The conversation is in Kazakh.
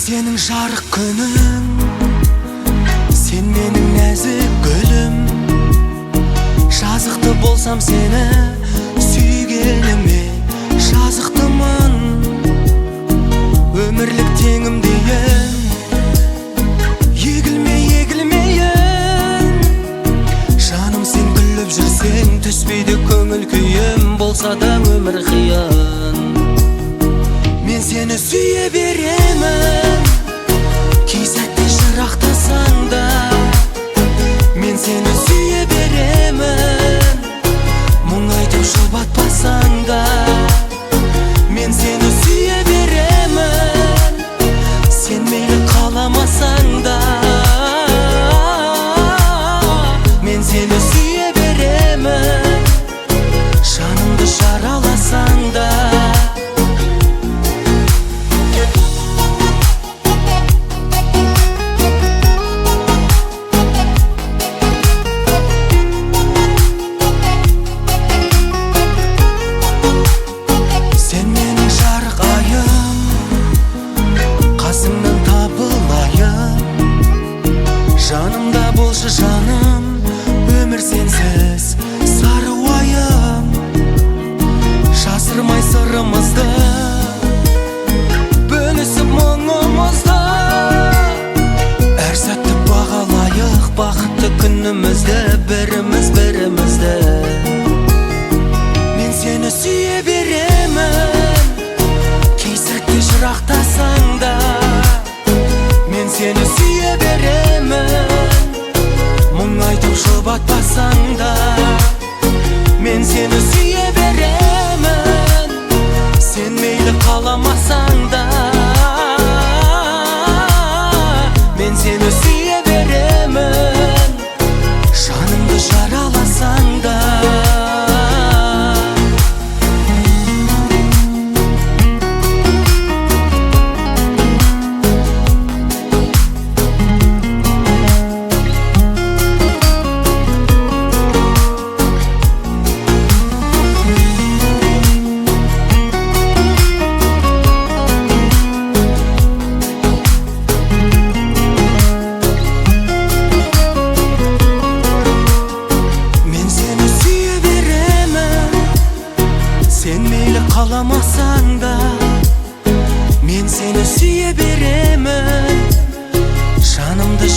senin жарық күнім, sen менің нәзік гүлім. Жазықты болсам сені сүйгеніме жазықтымын. Өмірлік теңім дейін егілмейін. Жаным, сен күліп жүрсең түспейді көңіл күйім. Болса да өмір қиын, мен сені сүйе беремін. Кей сәтте жырақтасаң да мен сені сүйе беремін. Мұң айтып жұбатпасаң да мен сені сүйе беремін. Сен мейлі қаламасаң да мен сені сүйе беремін. Жанымды жараласаң да жанымда болшы жаным, өмір сенсіз сары уайым. Жасырмай сырымызды, бөлісіп мұңымызды. Әр сәтті бағалайық бақытты күнімізді, бірімізді. Мен сені сүйе беремін. Кей сәтте жырақтасаң да мен сені сүйе беремін. Мұң айтып жұбатпасаң да мен сені сүйе беремін. Сен мейлі қаламасаң да мен сені сүйе беремін. Жанымды жараласаң да sen meyli қаламасаң да мен сені сүйе беремін. Жанымды